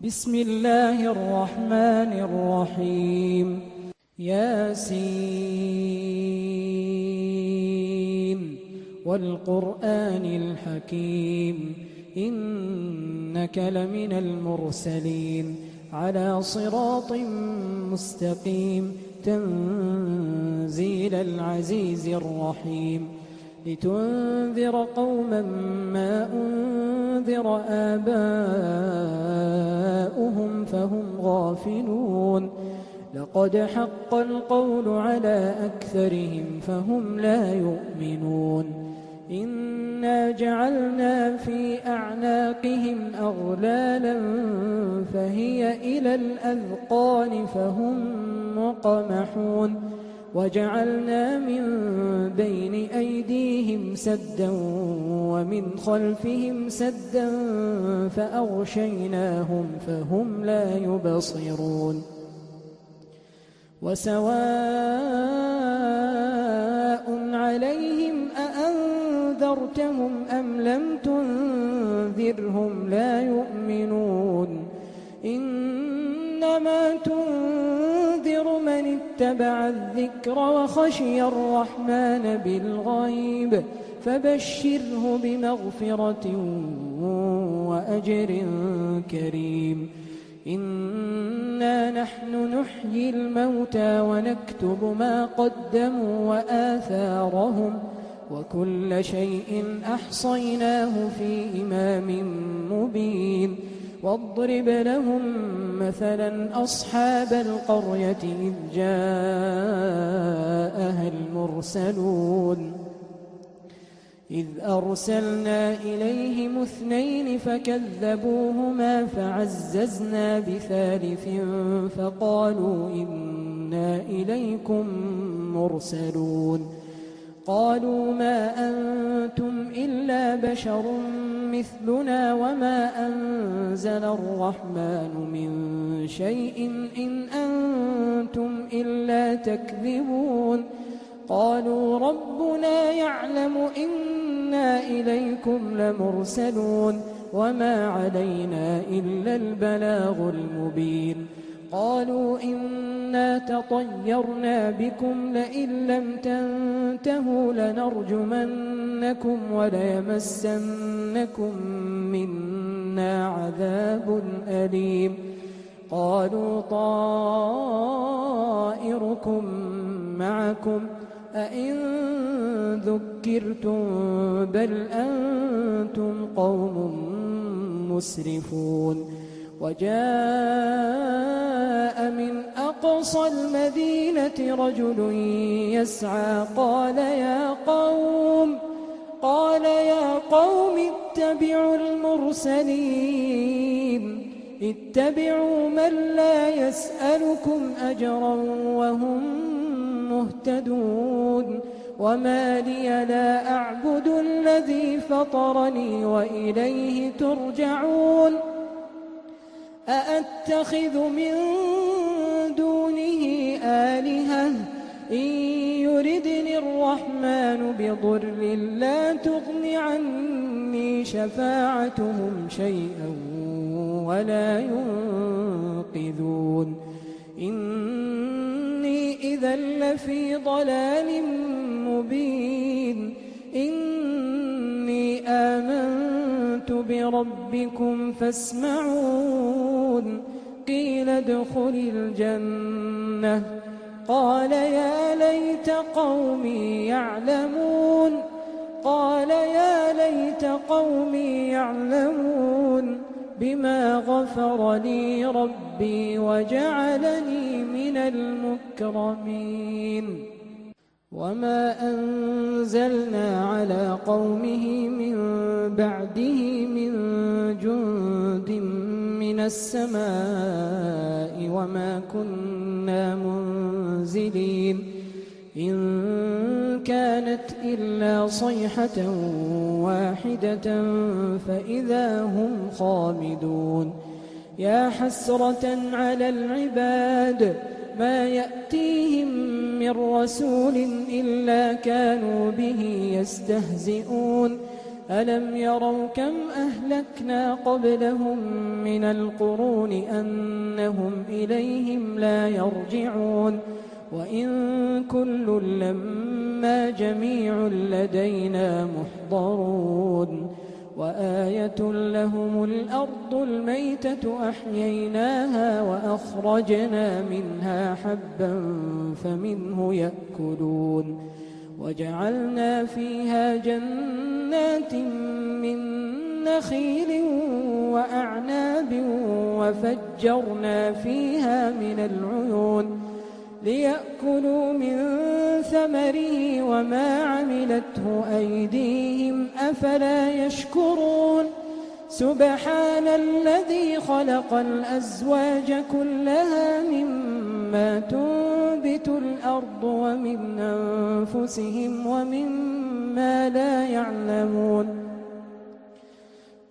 بسم الله الرحمن الرحيم ياسين والقرآن الحكيم إنك لمن المرسلين على صراط مستقيم تنزيل العزيز الرحيم لتنذر قوما ما أنذر آباؤهم فهم غافلون لقد حق القول على أكثرهم فهم لا يؤمنون إنا جعلنا في أعناقهم أغلالا فهي إلى الأذقان فهم مقمحون وجعلنا من بين أيديهم سدا ومن خلفهم سدا فأغشيناهم فهم لا يبصرون وسواء عليهم أأنذرتهم أم لم تنذرهم لا يؤمنون إنما تنذر من اتبع الذكر وخشي الرحمن بالغيب فبشره بمغفرة وأجر كريم إنا نحن نحيي الموتى ونكتب ما قدموا وآثارهم وكل شيء أحصيناه في إمام مبين واضرب لهم مثلا أصحاب القرية إذ جاءها المرسلون إذ أرسلنا إليهم 2 فكذبوهما فعززنا بثالث فقالوا إنا إليكم مرسلون قالوا ما أنتم إلا بشر مثلنا وما أنزل الرحمن من شيء إن أنتم إلا تكذبون قالوا ربنا يعلم إنا إليكم لمرسلون وما علينا إلا البلاغ المبين قالوا إنا تطيرنا بكم لئن لم تنتهوا لنرجمنكم وليمسنكم منا عذاب أليم قالوا طائركم معكم أئن ذكرتم بل أنتم قوم مسرفون وجاء من أقصى المدينة رجل يسعى قال يا قوم اتبعوا المرسلين اتبعوا من لا يسألكم أجرا وهم مهتدون وما لي لا أعبد الذي فطرني وإليه ترجعون أأتخذ من دونه آلهة إن يردني الرحمن بضر لا تغن عني شفاعتهم شيئا ولا ينقذون إني إذا لفي ضلال مبين إني آمنت بربكم فاسمعون قيل ادخل الجنة قال يا ليت قومي يعلمون بما غفر لي ربي وجعلني من المكرمين وما أنزلنا على قومه من بعده من جند من السماء وما كنا منزلين إن كانت إلا صيحة واحدة فإذا هم خامدون يا حسرة على العباد ما يأتيهم من رسول إلا كانوا به يستهزئون ألم يروا كم أهلكنا قبلهم من القرون أنهم إليهم لا يرجعون وإن كل لما جميع لدينا محضرون وآية لهم الأرض الميتة أحييناها وأخرجنا منها حبا فمنه يأكلون وجعلنا فيها جنات من نخيل وأعناب وفجرنا فيها من العيون ليأكلوا من ثمره وما عملته أيديهم أفلا يشكرون سبحان الذي خلق الأزواج كلها مما تنبت الأرض ومن أنفسهم ومما لا يعلمون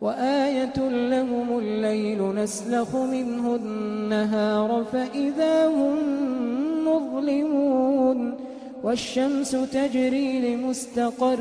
وآية لهم الليل نسلخ منه النهار فإذا هم مظلمون والشمس تجري لمستقر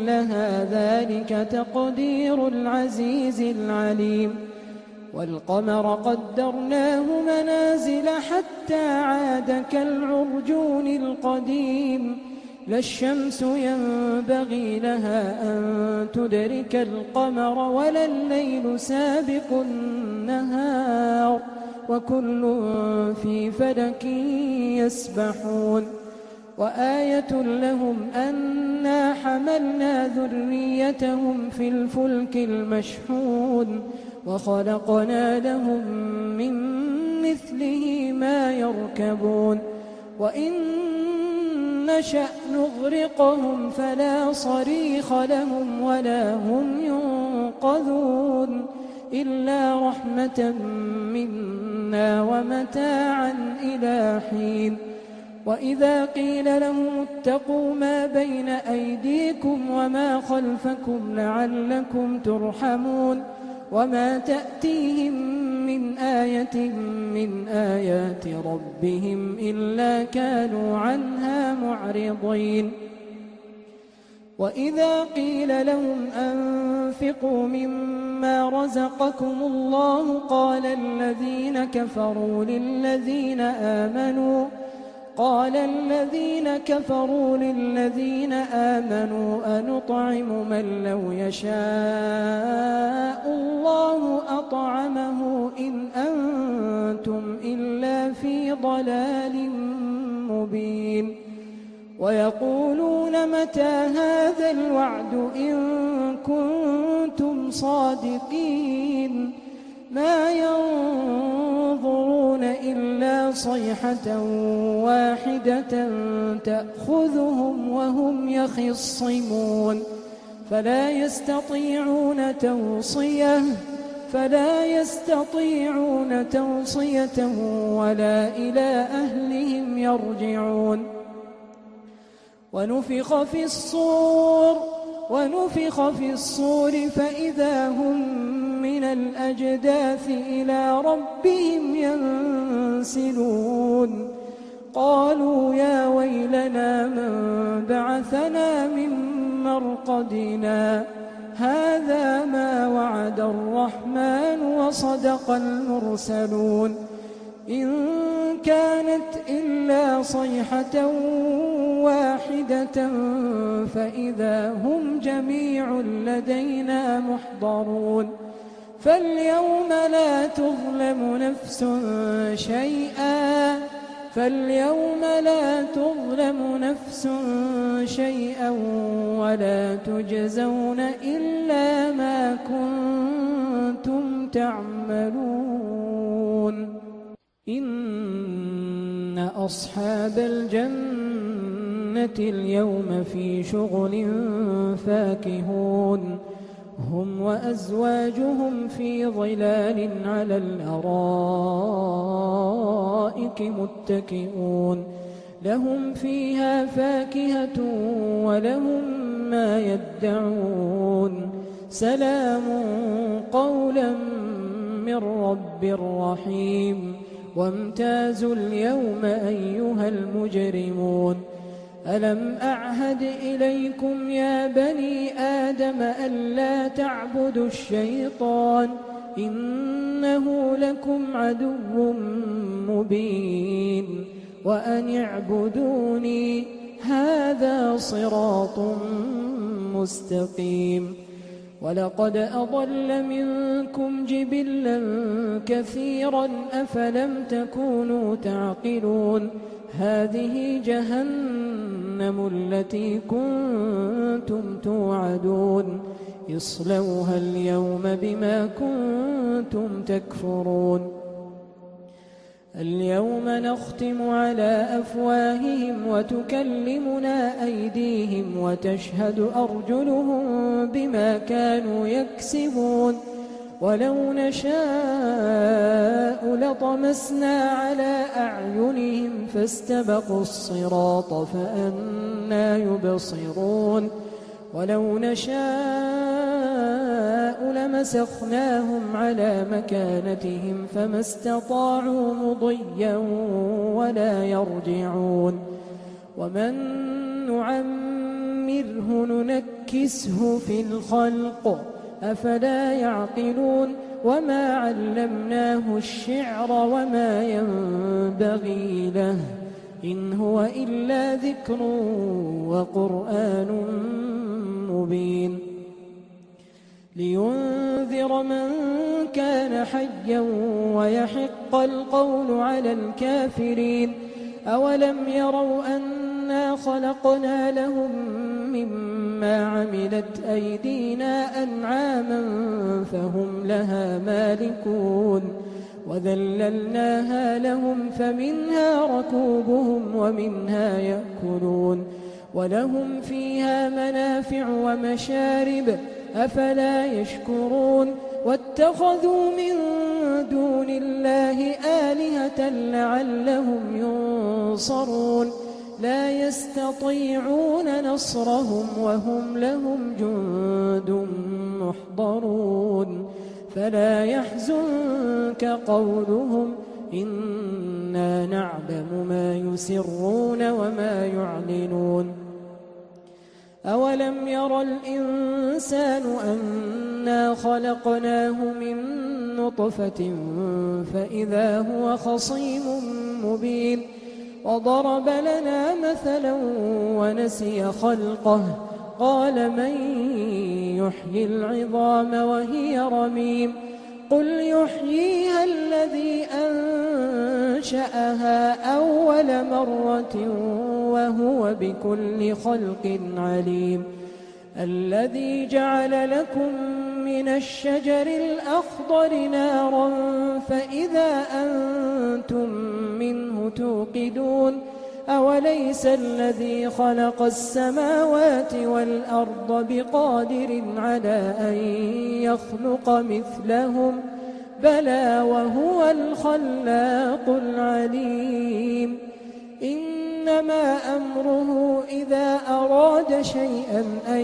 لها ذلك تقدير العزيز العليم والقمر قدرناه منازل حتى عاد كالعرجون القديم لا الشمس ينبغي لها أن تدرك القمر ولا الليل سابق النهار وكل في فلك يسبحون وآية لهم أنا حملنا ذريتهم في الفلك المشحون وخلقنا لهم من مثله ما يركبون وإن نشأ نغرقهم فلا صريخ لهم ولا هم ينقذون إلا رحمة منا ومتاعا إلى حين وإذا قيل لهم اتقوا ما بين أيديكم وما خلفكم لعلكم ترحمون وما تأتيهم من آية من آيات ربهم إلا كانوا عنها معرضين وإذا قيل لهم أنفقوا مما رزقكم الله قال الذين كفروا للذين آمنوا أنطعم من لو يشاء الله أطعمه إن أنتم إلا في ضلال مبين ويقولون متى هذا الوعد إن كنتم صادقين ما ينظرون إلا صيحة واحدة تأخذهم وهم يخصمون فلا يستطيعون توصية ولا إلى أهلهم يرجعون ونفخ في الصور فإذا هم من الأجداث إلى ربهم ينسلون قالوا يا ويلنا من بعثنا من مرقدنا هذا ما وعد الرحمن وصدق المرسلون إن كانت إلا صيحة واحدة فإذا هم جميع لدينا محضرون فاليوم لا تظلم نفس شيئا ولا تجزون إلا ما كنتم تعملون إن أصحاب الجنة اليوم في شغل فاكهون هم وأزواجهم في ظلال على الأرائك متكئون لهم فيها فاكهة ولهم ما يدعون سلام قولا من رب رحيم وامتازوا اليوم أيها المجرمون ألم أعهد إليكم يا بني آدم ألا تعبدوا الشيطان إنه لكم عدو مبين وأن اعبدوني هذا صراط مستقيم ولقد أضل منكم جبلا كثيرا أفلم تكونوا تعقلون هذه جهنم التي كنتم توعدون اصلوها اليوم بما كنتم تكفرون اليوم نختم على أفواههم وتكلمنا أيديهم وتشهد أرجلهم بما كانوا يكسبون ولو نشاء لطمسنا على أعينهم فاستبقوا الصراط فأنى يبصرون ولو نشاء لمسخناهم على مكانتهم فما استطاعوا مضيا ولا يرجعون ومن نعمره ننكسه في الخلق أفلا يعقلون وما علمناه الشعر وما ينبغي له إن هو إلا ذكر وقرآن مبين لينذر من كان حيا ويحق القول على الكافرين أولم يروا أنا خلقنا لهم مما عملت أيدينا أنعاما فهم لها مالكون وذللناها لهم فمنها ركوبهم ومنها يأكلون ولهم فيها منافع ومشارب أفلا يشكرون واتخذوا من دون الله آلهة لعلهم ينصرون لا يستطيعون نصرهم وهم لهم جند محضرون فلا يحزنك قولهم إنا نعلم ما يسرون وما يعلنون أولم ير الإنسان أنا خلقناه من نطفة فإذا هو خصيم مبين وضرب لنا مثلا ونسي خلقه قال من يحيي العظام وهي رميم قل يحييها الذي أنشأها أول مرة وهو بكل خلق عليم الذي جعل لكم من الشجر الأخضر نارا فإذا أنتم منه توقدون أوليس الذي خلق السماوات والأرض بقادر على أن يخلق مثلهم بلى وهو الخلاق العليم إنما أمره إذا أراد شيئا أن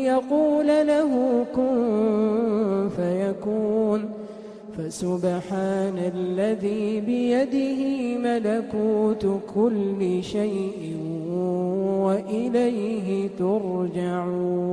يقول له كن فيكون فسبحان الذي بيده ملكوت كل شيء وإليه ترجعون